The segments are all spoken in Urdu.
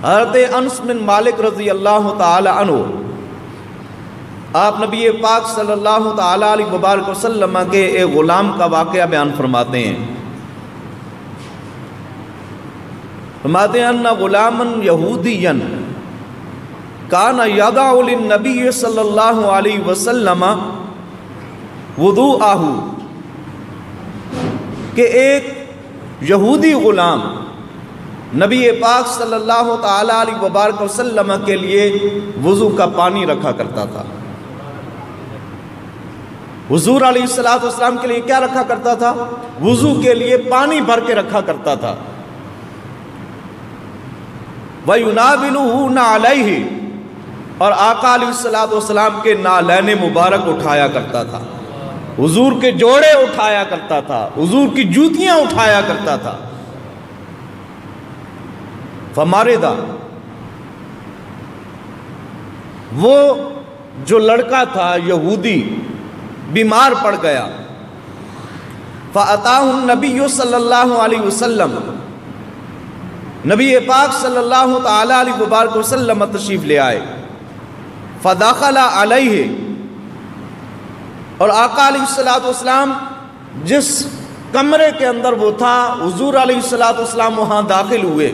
حضرت انس بن مالک رضی اللہ تعالی عنہ آپ نبی پاک صلی اللہ تعالی علیہ وبارک وسلم کے ایک غلام کا واقعہ بیان فرماتے ہیں. فرماتے ہیں ان غلاما یہودیا کان یضع للنبی صلی اللہ علیہ وسلم وضوءہ، کہ ایک یہودی غلام نبی پاک صلی اللہ تعالی علیہ وبارک وسلم کے لیے وضو کا پانی رکھا کرتا تھا. حضور علیہ السلام کے لیے کیا رکھا کرتا تھا؟ وضو کے لیے پانی بھر کے رکھا کرتا تھا. وَيُنَابِلُهُ نَعْلَيْهِ، اور آقا علیہ السلام کے نالین مبارک اٹھایا کرتا تھا، حضور کے جوڑے اٹھایا کرتا تھا، حضور کی جوتیاں اٹھایا کرتا تھا. فماردا، وہ جو لڑکا تھا یہودی بیمار پڑ گیا. فَأَتَاهُ النَّبِيُّ صلی اللہ علیہ وسلم، نبی پاک صلی اللہ تعالی علیہ وبارک وسلم تشریف لے آئے. فَدَخَلَ عَلَيْهِ، اور آقا علیہ السلام جس کمرے کے اندر وہ تھا، حضور علیہ السلام وہاں داخل ہوئے.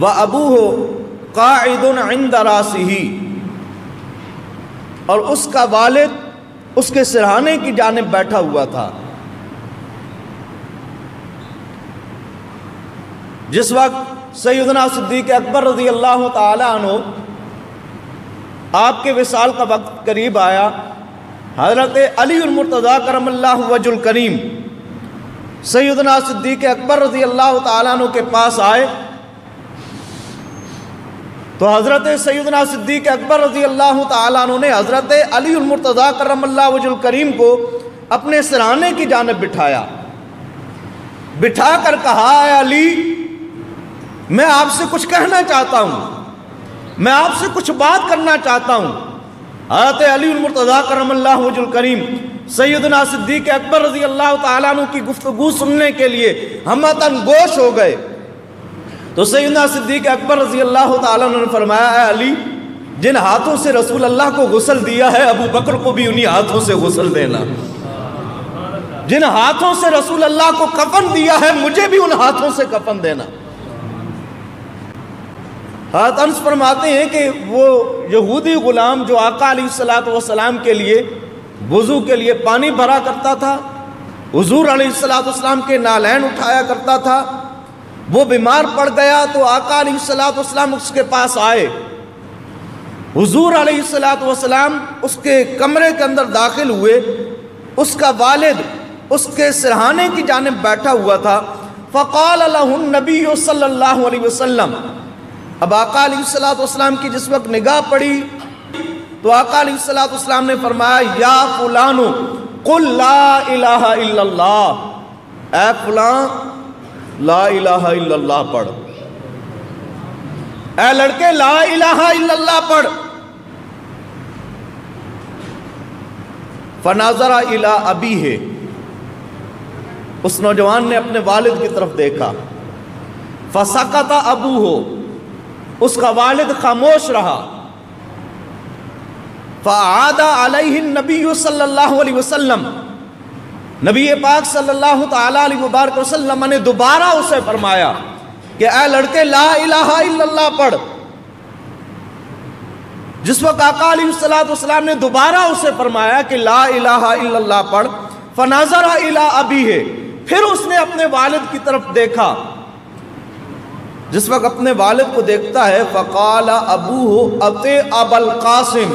وَأَبُوهُ قَاعِدٌ عِنْدَ رَاسِهِ، اور اس کا والد اس کے سرہانے کی جانب بیٹھا ہوا تھا. جس وقت سیدنا صدیق اکبر رضی اللہ تعالی عنہ آپ کے وصال کا وقت قریب آیا، حضرت علی المرتضیٰ کرم اللہ وجہ الکریم سیدنا صدیق اکبر رضی اللہ تعالی عنہ کے پاس آئے تو حضرت سیدنا صدیق اکبر رضی اللہ تعالیٰ عنہ نے حضرت علی المرتضیٰ کرم اللہ وجہ الکریم کو اپنے سرہانے کی جانب بٹھایا، بٹھا کر کہا، اے علی، میں آپ سے کچھ کہنا چاہتا ہوں، میں آپ سے کچھ بات کرنا چاہتا ہوں. حضرت علی المرتضیٰ کرم اللہ وجہ الکریم سیدنا صدیق اکبر رضی اللہ تعالیٰ عنہ کی گفتگو سننے کے لیے ہمتاً گوش ہو گئے. تو سیدنا صدیق اکبر رضی اللہ تعالیٰ عنہ نے فرمایا، اے علی، جن ہاتھوں سے رسول اللہ کو غسل دیا ہے، ابو بکر کو بھی انہی ہاتھوں سے غسل دینا. جن ہاتھوں سے رسول اللہ کو کفن دیا ہے، مجھے بھی ان ہاتھوں سے کفن دینا. حضرت انس فرماتے ہیں کہ وہ یہودی غلام جو آقا علیہ السلام کے لیے وضو کے لیے پانی بھرا کرتا تھا، حضور علیہ السلام کے نالین اٹھایا کرتا تھا، وہ بیمار پڑ گیا تو آقا علیہ السلام اس کے پاس آئے. حضور علیہ السلام اس کے کمرے کے اندر داخل ہوئے، اس کا والد اس کے سرہانے کی جانب بیٹھا ہوا تھا. فقال له النبی صلی اللہ علیہ وسلم، اب آقا علیہ السلام کی جس وقت نگاہ پڑی تو آقا علیہ السلام نے فرمایا، یا فلان قل لا الہ الا اللہ، اے فلان لا الہ الا اللہ پڑھ، اے لڑکے لا الہ الا اللہ پڑھ. فناظر الی ابیہ، اس نوجوان نے اپنے والد کی طرف دیکھا. فسکت ابوہ، اس کا والد خاموش رہا. فعاد علیہ النبی صلی اللہ علیہ وسلم، نبی پاک صلی اللہ تعالی علیہ وبارک وسلم نے دوبارہ اسے فرمایا کہ اے لڑکے لا الہ الا اللہ پڑھ. جس وقت آقا علیہ السلام نے دوبارہ اسے فرمایا کہ لا الہ الا اللہ پڑھ، فنظر الی ابیہ، پھر اس نے اپنے والد کی طرف دیکھا. جس وقت اپنے والد کو دیکھتا ہے، فقال ابوہ اطع ابا القاسم،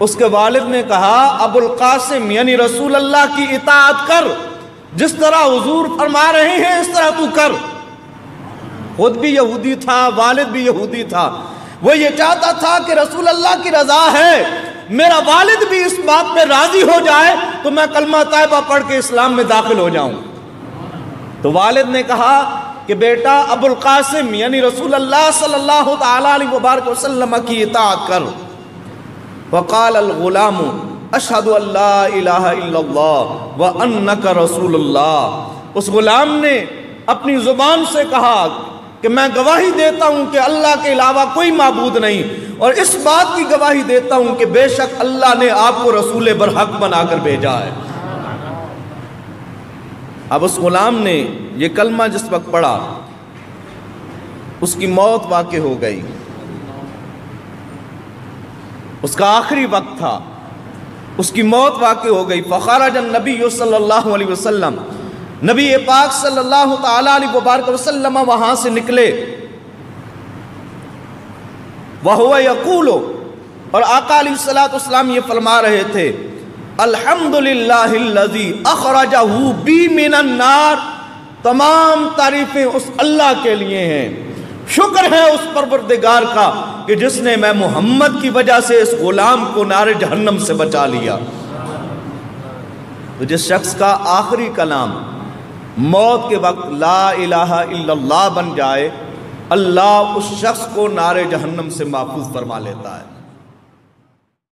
اس کے والد نے کہا ابو القاسم یعنی رسول اللہ کی اطاعت کر، جس طرح حضور فرما رہے ہیں اس طرح تو کر. خود بھی یہودی تھا، والد بھی یہودی تھا، وہ یہ چاہتا تھا کہ رسول اللہ کی رضا ہے، میرا والد بھی اس بات پہ راضی ہو جائے تو میں کلمہ طیبہ پڑھ کے اسلام میں داخل ہو جاؤں. تو والد نے کہا کہ بیٹا ابو القاسم یعنی رسول اللہ صلی اللہ تعالی علیہ وبارک وسلم کی اطاعت کر. وقال الغلام اشہد ان لا الہ الا اللہ وانک رسول اللہ، اس غلام نے اپنی زبان سے کہا کہ میں گواہی دیتا ہوں کہ اللہ کے علاوہ کوئی معبود نہیں، اور اس بات کی گواہی دیتا ہوں کہ بے شک اللہ نے آپ کو رسول برحق بنا کر بھیجا ہے۔ اب اس غلام نے یہ کلمہ جس وقت پڑھا، اس کی موت واقع ہو گئی، اس کا آخری وقت تھا، اس کی موت واقع ہو گئی۔ فخرج النبی صلی اللہ علیہ وسلم، نبی پاک صلی اللہ تعالیٰ علیہ وبارک وسلم وہاں سے نکلے، وَهُوَ يَقُولُ، اور آقا علیہ السلام یہ فرما رہے تھے، الحمدللہ الذی اخرجہ بی من النار، تمام تعریفیں اس اللہ کے لیے ہیں، شکر ہے اس پروردگار کا کہ جس نے میں محمد کی وجہ سے اس غلام کو نار جہنم سے بچا لیا۔ تو جس شخص کا آخری کلام موت کے وقت لا الہ الا اللہ بن جائے، اللہ اس شخص کو نار جہنم سے محفوظ فرما لیتا ہے۔